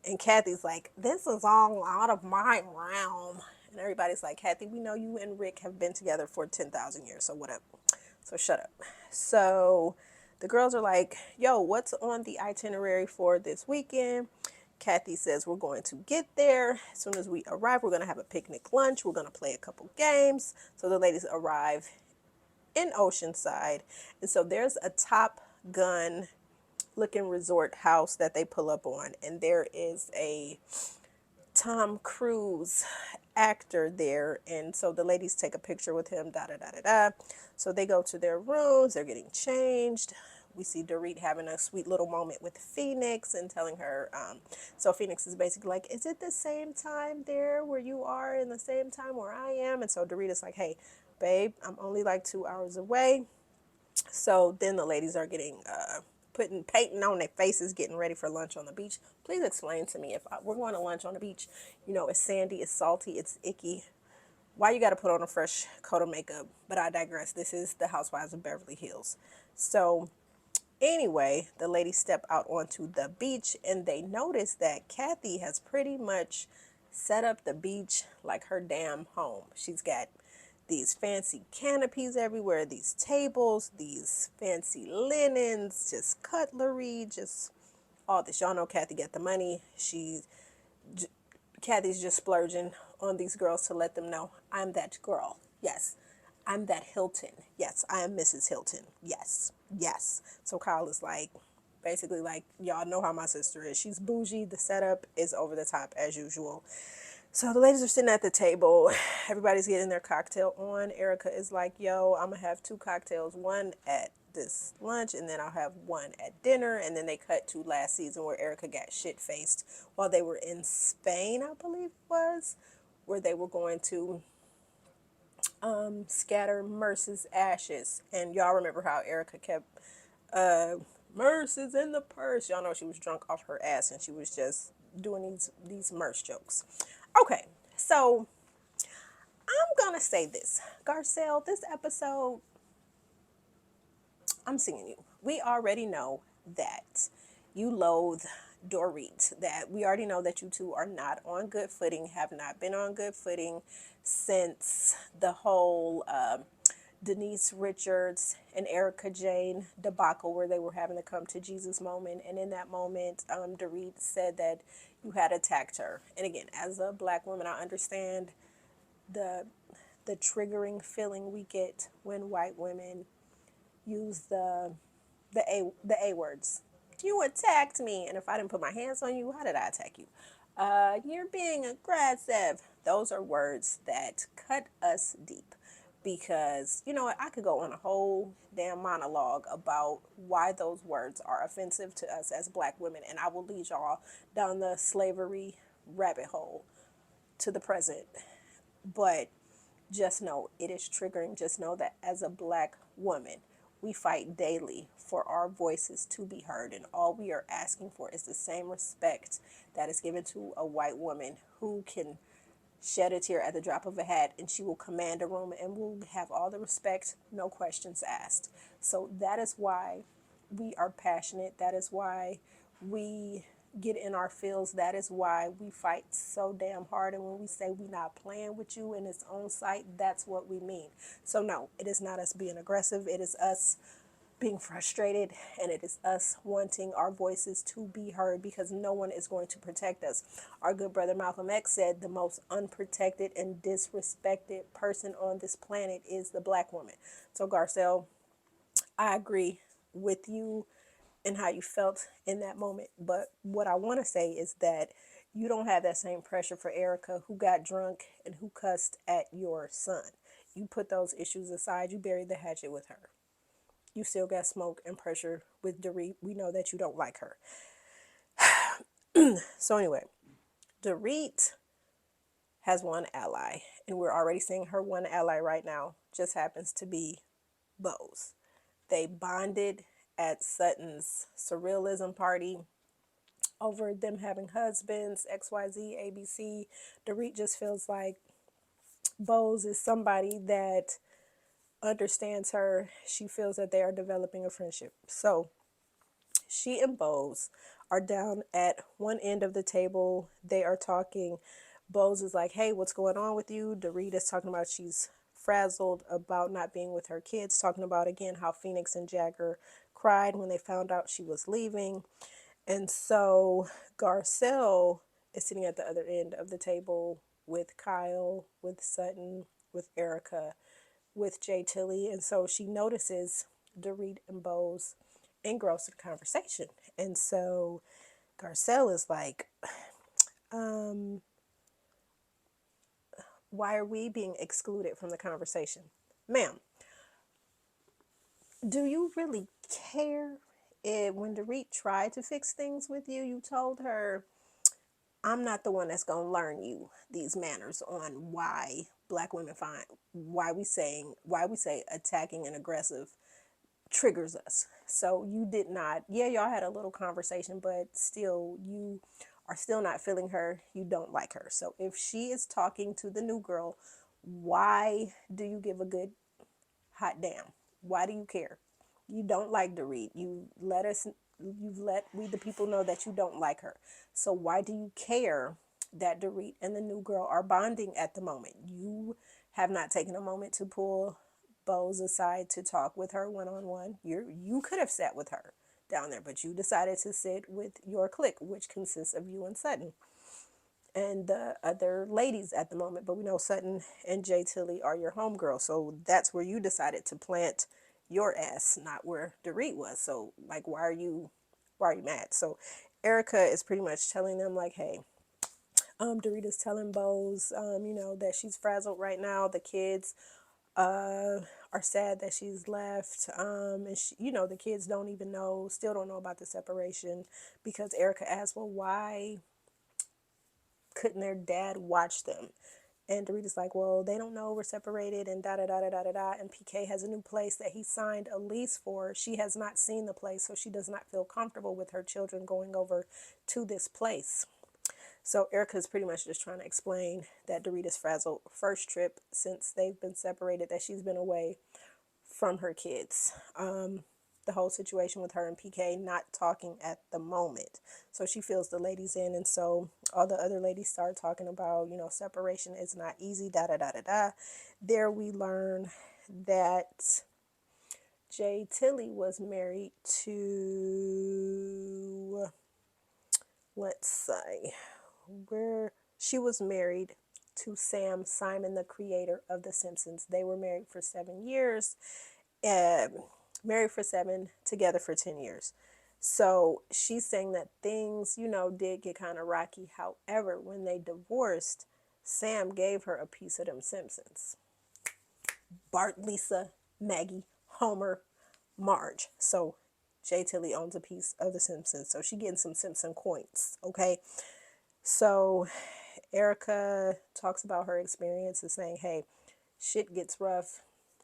And Kathy's like, this is all out of my realm. And everybody's like, Kathy, we know you and Rick have been together for 10,000 years, so what up? So shut up. So the girls are like, yo, what's on the itinerary for this weekend? Kathy says, we're going to get there. As soon as we arrive, we're going to have a picnic lunch. We're going to play a couple games. So the ladies arrive in Oceanside. And so there's a Top Gun looking resort house that they pull up on. And there is a Tom Cruise actor there. And so the ladies take a picture with him, da da da da da. So they go to their rooms, they're getting changed. We see Dorit having a sweet little moment with Phoenix and telling her, so Phoenix is basically like, is it the same time there where you are and the same time where I am? And so Dorit is like, hey, babe, I'm only like 2 hours away. So then the ladies are getting putting painting on their faces, getting ready for lunch on the beach. Please explain to me, if we're going to lunch on the beach, you know, it's sandy, it's salty, it's icky. Why you got to put on a fresh coat of makeup? But I digress. This is the Housewives of Beverly Hills. So anyway, the ladies step out onto the beach and they notice that Kathy has pretty much set up the beach like her damn home. She's got these fancy canopies everywhere, these tables, these fancy linens, just cutlery, just all this. Y'all know Kathy got the money. Kathy's just splurging on these girls to let them know, I'm that girl. Yes. I'm that Hilton. Yes, I am Mrs. Hilton. Yes. Yes. So Kyle is like, basically like, y'all know how my sister is. She's bougie. The setup is over the top as usual. So the ladies are sitting at the table. Everybody's getting their cocktail on. Erica is like, yo, I'm going to have 2 cocktails, one at this lunch, and then I'll have one at dinner. And then they cut to last season where Erica got shit-faced while they were in Spain, I believe it was, where they were going to scatter Merce's ashes. And y'all remember how Erica kept Merce's in the purse. Y'all know she was drunk off her ass and she was just doing these Merce jokes. Okay, so I'm gonna say this, Garcelle, this episode, I'm seeing you. We already know that you loathe Dorit, that we already know that you two are not on good footing, have not been on good footing since the whole Denise Richards and Erica Jane debacle where they were having to come to Jesus moment. And in that moment, Dorit said that you had attacked her. And again, as a black woman, I understand the triggering feeling we get when white women use the A words. You attacked me, and if I didn't put my hands on you, how did I attack you? You're being aggressive. Those are words that cut us deep because, you know what, I could go on a whole damn monologue about why those words are offensive to us as black women, and I will lead y'all down the slavery rabbit hole to the present. But just know it is triggering. Just know that as a black woman, we fight daily for our voices to be heard, and all we are asking for is the same respect that is given to a white woman who can shed a tear at the drop of a hat and she will command a room and will have all the respect, no questions asked. So that is why we are passionate. That is why we get in our feels. That is why we fight so damn hard. And when we say we not playing with you in its own sight, that's what we mean. So no, it is not us being aggressive. It is us being frustrated, and it is us wanting our voices to be heard because no one is going to protect us. Our good brother Malcolm X said the most unprotected and disrespected person on this planet is the black woman. So Garcelle, I agree with you and how you felt in that moment. But what I want to say is that you don't have that same pressure for Erica, who got drunk and who cussed at your son. You put those issues aside. You buried the hatchet with her. You still got smoke and pressure with Dorit. We know that you don't like her. So anyway, Dorit has one ally, and we're already seeing her one ally right now. Just happens to be Bose. They bonded at Sutton's surrealism party over them having husbands, XYZ, ABC. Dorit just feels like Bose is somebody that understands her. She feels that they are developing a friendship. So she and Bose are down at one end of the table. They are talking. Bose is like, hey, what's going on with you? Dorit is talking about she's frazzled about not being with her kids, talking about again how Phoenix and Jagger cried when they found out she was leaving. And so Garcelle is sitting at the other end of the table with Kyle, with Sutton, with Erica, with Jay Tilly. And so she notices Dorit and Bose engrossed in conversation. And so Garcelle is like, Why are we being excluded from the conversation? Ma'am, do you really care? When Dorit tried to fix things with you, you told her, I'm not the one that's going to learn you these manners on why black women find, why we say attacking and aggressive triggers us. So you did not, yeah, y'all had a little conversation, but still, you are still not feeling her. You don't like her. So if she is talking to the new girl, why do you give a good hot damn? Why do you care? You don't like Dorit. You've let we the people know that you don't like her. So why do you care that Dorit and the new girl are bonding at the moment? You have not taken a moment to pull Bose aside to talk with her one on one. You could have sat with her down there, but you decided to sit with your clique, which consists of you and Sutton and the other ladies at the moment. But we know Sutton and Jay Tilly are your homegirls, so that's where you decided to plant your ass, not where Dorit was. So like, why are you mad? So Erica is pretty much telling them like, hey, Dorit is telling Bose, that she's frazzled right now. The kids are sad that she's left. And she, the kids still don't know about the separation, because Erica asked, well, why couldn't their dad watch them? And Dorita's like, well, they don't know we're separated and da da da da da da da. And PK has a new place that he signed a lease for. She has not seen the place, so she does not feel comfortable with her children going over to this place. So Erica's pretty much just trying to explain that Dorita's frazzled first trip since they've been separated, that she's been away from her kids. The whole situation with her and PK not talking at the moment. So she fills the ladies in, and so all the other ladies start talking about, separation is not easy, da da da da da. There we learn that Jay Tilly was married to, let's say, where she was married to Sam Simon, the creator of The Simpsons. They were married for 7 years. Married for 7, together for 10 years. So she's saying that things, did get kind of rocky. However, when they divorced, Sam gave her a piece of them Simpsons. Bart, Lisa, Maggie, Homer, Marge. So Jay Tilly owns a piece of the Simpsons. So she getting some Simpson coins, okay? So Erica talks about her experience and saying, hey, shit gets rough.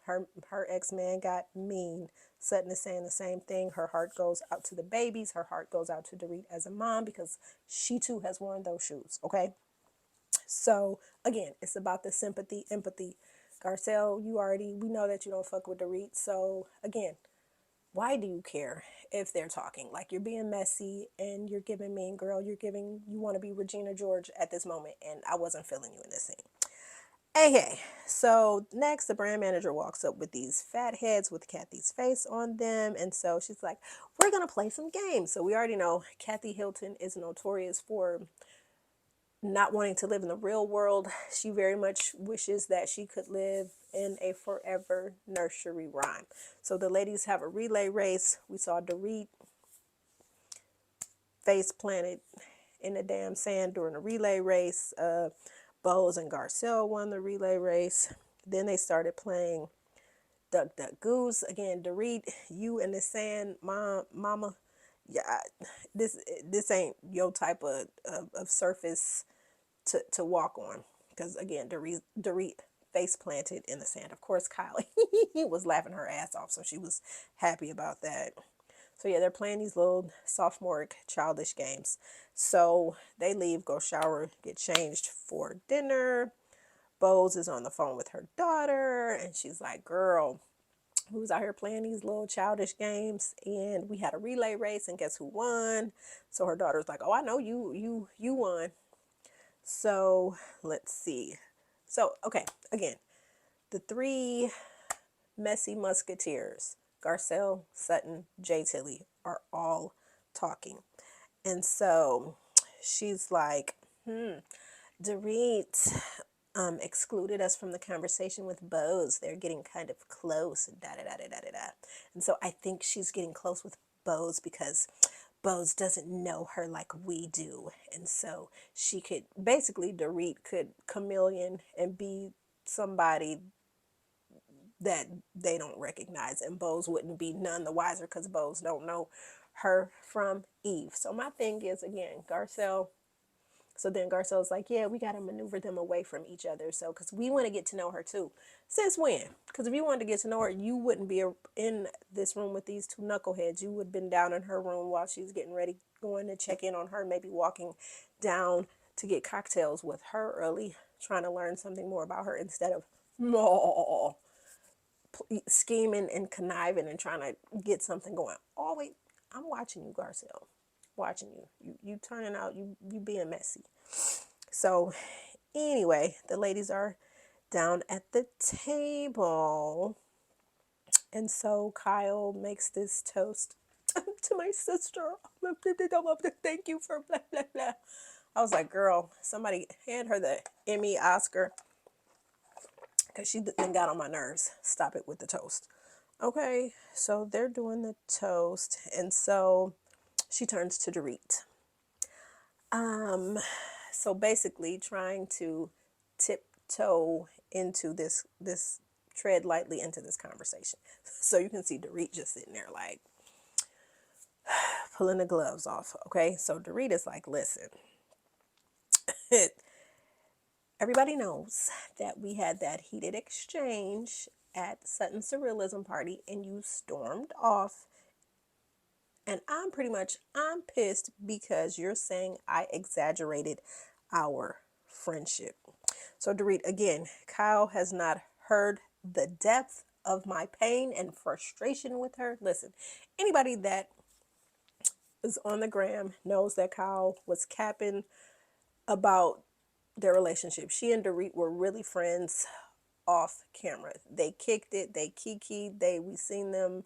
Her ex-man got mean. Sutton is saying the same thing. Her heart goes out to the babies. Her heart goes out to Dorit as a mom, because she too has worn those shoes, okay? So again, it's about the sympathy, empathy. Garcelle, we know that you don't fuck with Dorit. So again, why do you care if they're talking? Like, you're being messy and you're giving mean girl. You want to be Regina George at this moment, and I wasn't feeling you in this scene. Okay, so next the brand manager walks up with these fat heads with Kathy's face on them, and so she's like, we're gonna play some games. So we already know Kathy Hilton is notorious for not wanting to live in the real world. She very much wishes that she could live in a forever nursery rhyme. So the ladies have a relay race. We saw Dorit face planted in the damn sand during a relay race. Bose and Garcelle won the relay race. Then they started playing Duck Duck Goose. Again, Dorit, you in the sand, mama. Yeah, this ain't your type of surface to walk on. Because again, Dorit face planted in the sand. Of course, Kylie was laughing her ass off, so she was happy about that. So yeah, they're playing these little sophomore childish games. So they leave, go shower, get changed for dinner. Bose is on the phone with her daughter, and she's like, girl, we was out here playing these little childish games, and we had a relay race, and guess who won? So her daughter's like, oh, I know you won. So let's see. So, okay, again, the 3 messy musketeers, Garcelle, Sutton, Jay Tilly, are all talking. And so she's like, Dorit excluded us from the conversation with Bose. They're getting kind of close, da da da da da da. And so I think she's getting close with Bose because Bose doesn't know her like we do. And so she could, basically, Dorit could chameleon and be somebody that they don't recognize. And Bose wouldn't be none the wiser because Bose don't know her from Eve. So my thing is, again, Garcelle. So then Garcelle's like, yeah, we got to maneuver them away from each other. So, because we want to get to know her too. Since when? Because if you wanted to get to know her, you wouldn't be in this room with these two knuckleheads. You would have been down in her room while she's getting ready, going to check in on her, maybe walking down to get cocktails with her early, trying to learn something more about her instead of scheming and conniving and trying to get something going. Oh, wait, I'm watching you, Garcelle. Watching you. You turning out, you being messy. So anyway, the ladies are down at the table. And so Kyle makes this toast to my sister. Thank you for blah, blah, blah. I was like, girl, somebody hand her the Emmy, Oscar, because she then got on my nerves. Stop it with the toast. Okay, so they're doing the toast. And so she turns to Dorit. So basically trying to tiptoe into this tread lightly into this conversation. So you can see Dorit just sitting there like pulling the gloves off. Okay, so Dorit is like, listen, everybody knows that we had that heated exchange at Sutton's Surrealism party and you stormed off. And I'm pissed because you're saying I exaggerated our friendship. So Dorit, again, Kyle has not heard the depth of my pain and frustration with her. Listen, anybody that is on the gram knows that Kyle was capping about their relationship. She and Dorit were really friends off camera. They kicked it, they kikied, we seen them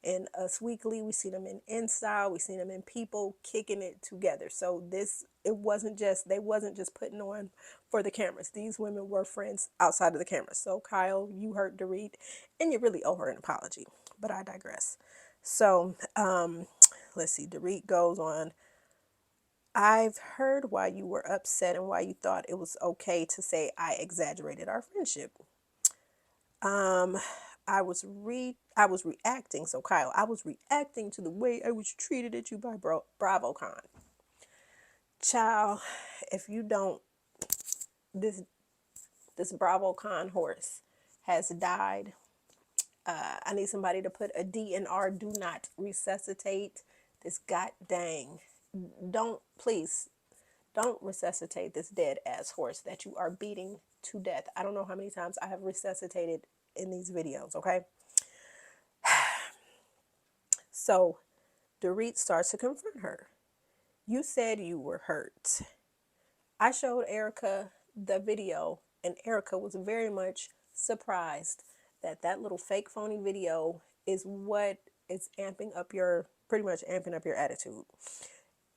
in Us Weekly, we seen them in InStyle, we seen them in People kicking it together. So they wasn't just putting on for the cameras. These women were friends outside of the cameras. So Kyle, you hurt Dorit and you really owe her an apology. But I digress. So let's see, Dorit goes on. I've heard why you were upset and why you thought it was okay to say I exaggerated our friendship. I was reacting. So Kyle, I was reacting to the way I was treated at you by BravoCon. Child, if you don't, this BravoCon horse has died. I need somebody to put a DNR, do not resuscitate this god dang. Please don't resuscitate this dead ass horse that you are beating to death. I don't know how many times I have resuscitated in these videos, okay? So Dorit starts to confront her. You said you were hurt. I showed Erica the video, and Erica was very much surprised that that little fake phony video is what is pretty much amping up your attitude.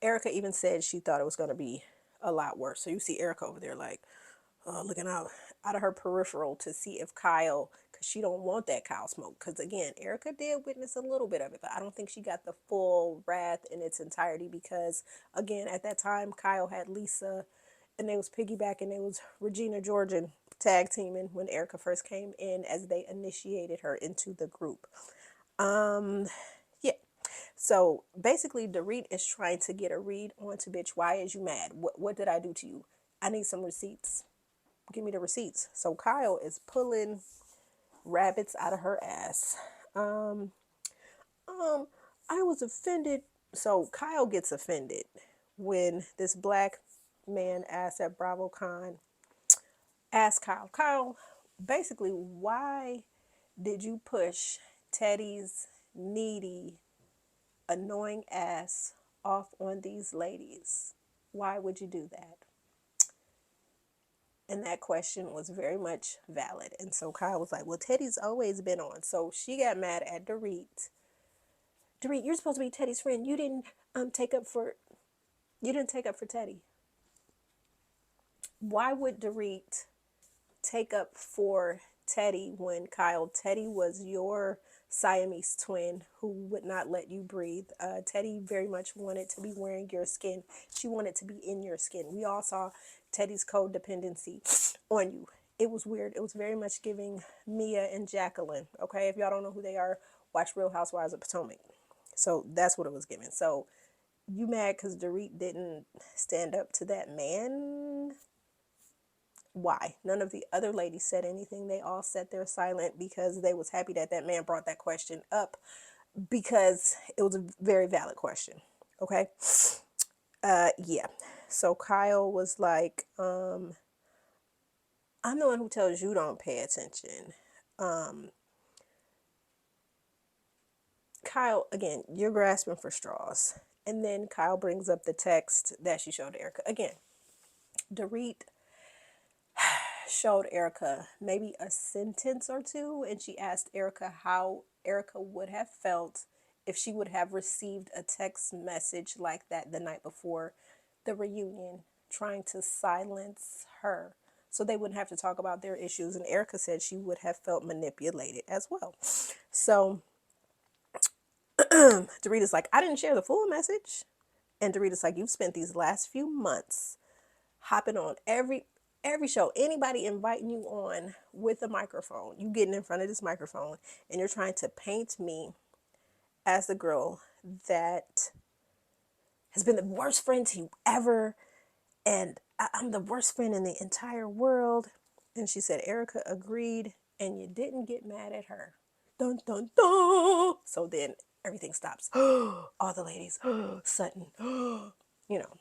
Erica even said she thought it was going to be a lot worse. So you see Erica over there like looking out of her peripheral to see if Kyle, because she don't want that Kyle smoke. Because again, Erica did witness a little bit of it, but I don't think she got the full wrath in its entirety because, again, at that time, Kyle had Lisa and they was piggybacking. They was Regina Georgian tag teaming when Erica first came in as they initiated her into the group. Yeah. So basically, Dorit is trying to get a read onto bitch. Why is you mad? What did I do to you? I need some receipts. Give me the receipts. So Kyle is pulling rabbits out of her ass. I was offended. So Kyle gets offended when this black man asked at BravoCon, asked Kyle, basically, why did you push Teddy's needy, annoying ass off on these ladies? Why would you do that? And that question was very much valid. And so Kyle was like, well, Teddy's always been on. So she got mad at Dorit. Dorit, you're supposed to be Teddy's friend. You didn't take up for Teddy. Why would Dorit take up for Teddy when Teddy was your Siamese twin who would not let you breathe. Teddy very much wanted to be wearing your skin. She wanted to be in your skin. We all saw Teddy's codependency on you. It was weird. It was very much giving Mia and Jacqueline. Okay, if y'all don't know who they are, watch Real Housewives of Potomac. So that's what it was giving. So you mad because Dorit didn't stand up to that man? Why? None of the other ladies said anything. They all sat there silent because they was happy that that man brought that question up, because it was a very valid question. Okay. Yeah. So Kyle was like, I'm the one who tells you don't pay attention. Kyle, again, you're grasping for straws. And then Kyle brings up the text that she showed Erica. Again, Dorit showed Erica maybe a sentence or two, and she asked Erica how Erica would have felt if she would have received a text message like that the night before the reunion, trying to silence her so they wouldn't have to talk about their issues. And Erica said she would have felt manipulated as well. So Dorita's like, I didn't share the full message. And Dorita's like, you've spent these last few months hopping on every show, anybody inviting you on with a microphone, you getting in front of this microphone and you're trying to paint me as the girl that has been the worst friend to you ever, and I'm the worst friend in the entire world. And she said Erica agreed, and you didn't get mad at her. Dun dun dun. So then everything stops. All the ladies, Sutton, you know.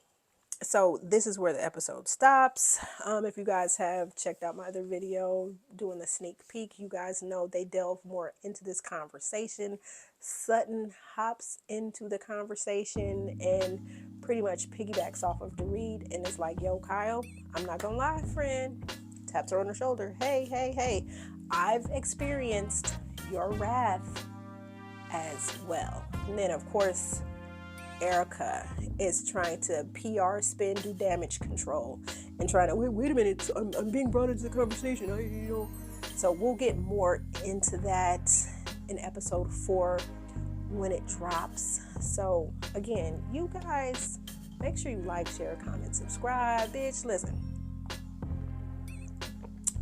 So this is where the episode stops. If you guys have checked out my other video doing the sneak peek, you guys know they delve more into this conversation. Sutton hops into the conversation and pretty much piggybacks off of Dorit and is like, yo, Kyle, I'm not gonna lie, friend. Taps her on her shoulder. Hey, hey, hey, I've experienced your wrath as well. And then, of course, Erica is trying to PR spin, do damage control, and trying to wait a minute. I'm being brought into the conversation. So we'll get more into that in episode 4 when it drops. So again, you guys, make sure you like, share, comment, subscribe. Bitch, listen.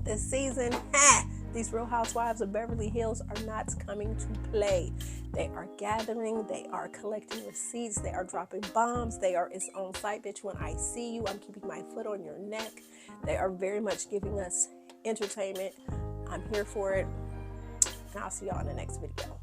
This season, these Real Housewives of Beverly Hills are not coming to play. They are gathering, they are collecting receipts, they are dropping bombs, they are its own fight, bitch. When I see you, I'm keeping my foot on your neck. They are very much giving us entertainment. I'm here for it. And I'll see y'all in the next video.